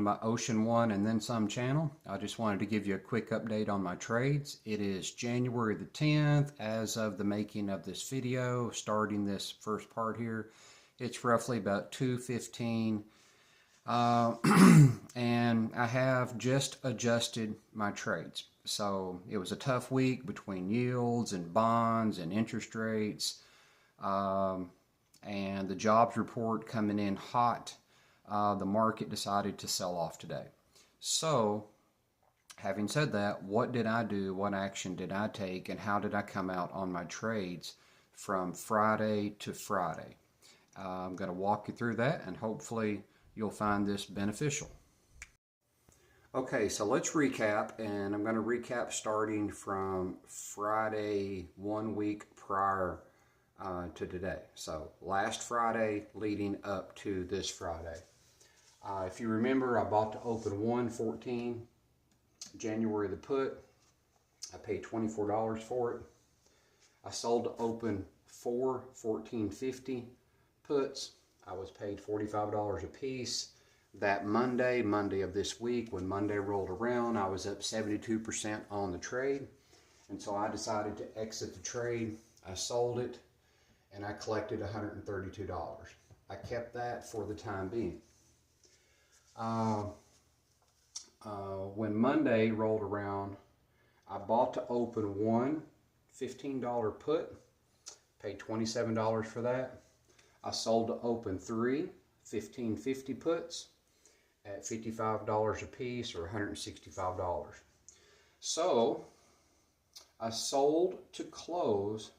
my Ocean One and Then Some channel. I just wanted to give you a quick update on my trades. It is January the 10th as of the making of this video, starting this first part here. It's roughly about 2:15 and I have just adjusted my trades. So it was a tough week between yields and bonds and interest rates and the jobs report coming in hot. The market decided to sell off today. So, having said that, what did I do? What action did I take? And how did I come out on my trades from Friday to Friday? I'm going to walk you through that, and hopefully you'll find this beneficial. Okay, so let's recap, and I'm going to recap starting from Friday 1 week prior to today. So last Friday leading up to this Friday. If you remember, I bought the open 114 January the put. I paid $24 for it. I sold the open 4 14.50 puts. I was paid $45 a piece. That Monday of this week, when Monday rolled around, I was up 72% on the trade. And so I decided to exit the trade. I sold it and I collected $132. I kept that for the time being. When Monday rolled around, I bought to open one $15 put, paid $27 for that. I sold to open three 15.50 puts at $55 a piece, or $165. So I sold to close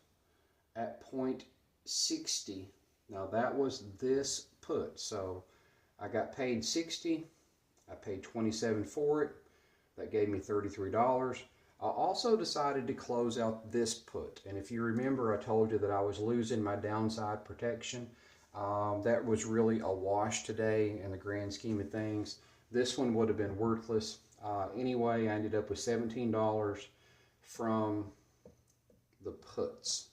at 0.60. Now that was this put. So I got paid 60. I paid 27 for it. That gave me $33. I also decided to close out this put. And if you remember, I told you that I was losing my downside protection. That was really a wash today in the grand scheme of things. This one would have been worthless. Anyway, I ended up with $17 from the puts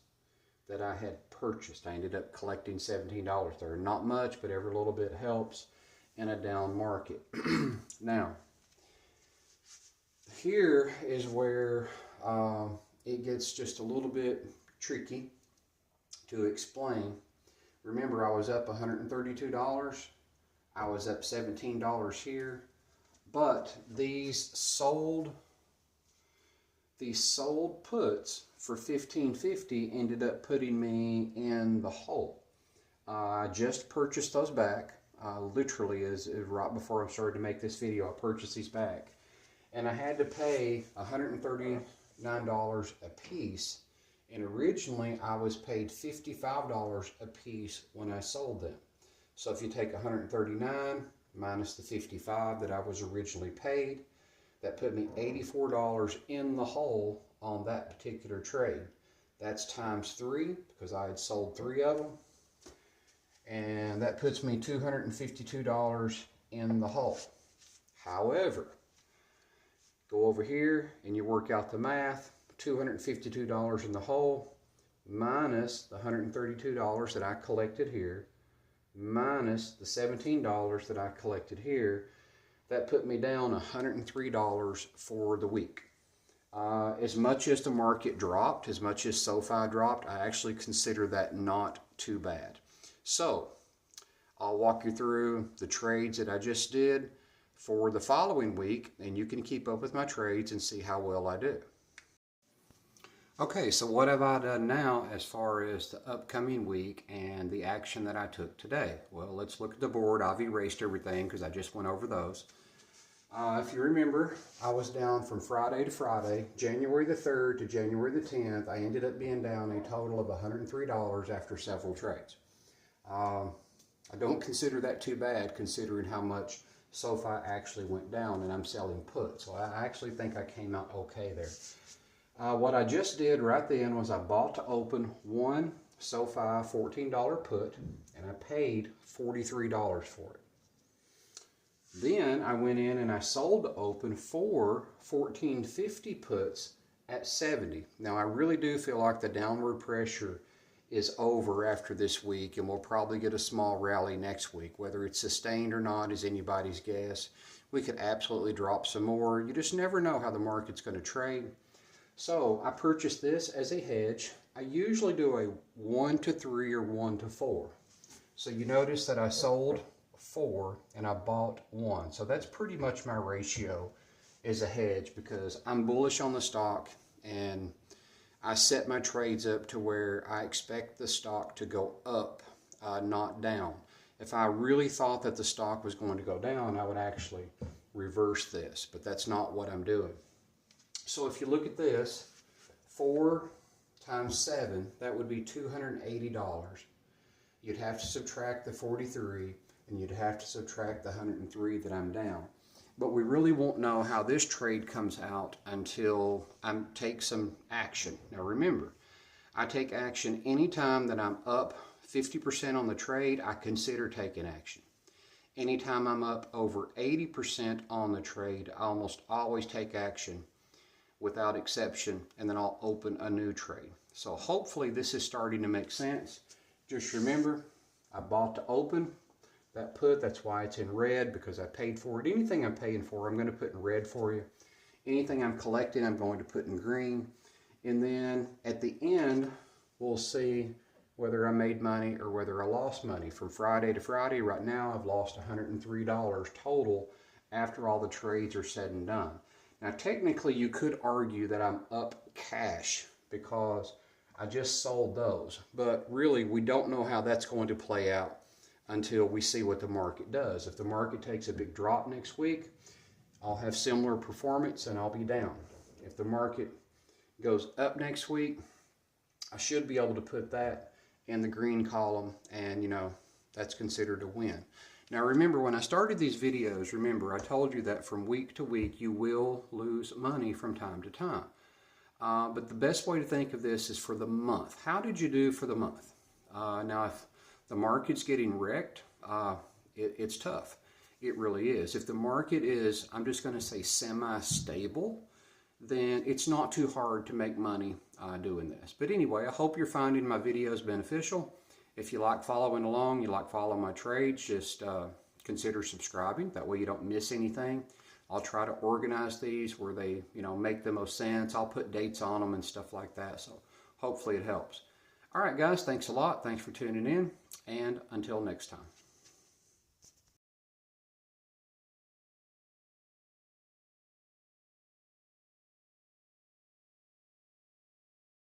that I had purchased. I ended up collecting $17 there. Not much, but every little bit helps in a down market. Now, here is where it gets just a little bit tricky to explain. Remember, I was up $132. I was up $17 here, but these sold puts for $15.50 ended up putting me in the hole. I just purchased those back. Literally, is right before I started to make this video, I purchased these back, and I had to pay $139 a piece. And originally, I was paid $55 a piece when I sold them. So if you take $139 minus the $55 that I was originally paid, that put me $84 in the hole on that particular trade. That's times 3, because I had sold 3 of them. And that puts me $252 in the hole. However, go over here and you work out the math. $252 in the hole minus the $132 that I collected here, minus the $17 that I collected here. That put me down $103 for the week. As much as the market dropped, as much as SoFi dropped, I actually consider that not too bad. So I'll walk you through the trades that I just did for the following week, and you can keep up with my trades and see how well I do. Okay, so what have I done now as far as the upcoming week and the action that I took today? Well, let's look at the board. I've erased everything because I just went over those. If you remember, I was down from Friday to Friday, January the 3rd to January the 10th. I ended up being down a total of $103 after several trades. I don't consider that too bad considering how much SoFi actually went down, and I'm selling puts. So I actually think I came out okay there. What I just did right then was I bought to open one SoFi $14 put, and I paid $43 for it. Then I went in and I sold to open 4 14.50 puts at 70. Now I really do feel like the downward pressure is over after this week, and we'll probably get a small rally next week. Whether it's sustained or not is anybody's guess. We could absolutely drop some more. You just never know how the market's going to trade. So I purchased this as a hedge. I usually do a 1 to 3 or 1 to 4. So you notice that I sold 4 and I bought 1. So that's pretty much my ratio as a hedge, because I'm bullish on the stock and I set my trades up to where I expect the stock to go up, not down. If I really thought that the stock was going to go down, I would actually reverse this, but that's not what I'm doing. So if you look at this, 4 times 7, that would be $280. You'd have to subtract the 43, and you'd have to subtract the 103 that I'm down. But we really won't know how this trade comes out until I take some action. Now remember, I take action anytime that I'm up 50% on the trade. I consider taking action. Anytime I'm up over 80% on the trade, I almost always take action without exception, and then I'll open a new trade. So hopefully this is starting to make sense. Just remember, I bought to open. That put, that's why it's in red, because I paid for it. Anything I'm paying for, I'm going to put in red for you. Anything I'm collecting, I'm going to put in green. And then at the end, we'll see whether I made money or whether I lost money. From Friday to Friday, right now, I've lost $103 total after all the trades are said and done. Now, technically, you could argue that I'm up cash because I just sold those. But really, we don't know how that's going to play out until we see what the market does. If the market takes a big drop next week, I'll have similar performance and I'll be down. If the market goes up next week, I should be able to put that in the green column, and you know, that's considered a win. Now remember, when I started these videos, remember I told you that from week to week you will lose money from time to time. But the best way to think of this is for the month. How did you do for the month? Now if the market's getting wrecked, it's tough. It really is. If the market is, I'm just going to say semi-stable, then it's not too hard to make money doing this. But anyway, I hope you're finding my videos beneficial. If you like following along, you like following my trades, just consider subscribing. That way you don't miss anything. I'll try to organize these where they, you know, make the most sense. I'll put dates on them and stuff like that. So hopefully it helps. All right, guys, thanks a lot. Thanks for tuning in, and until next time.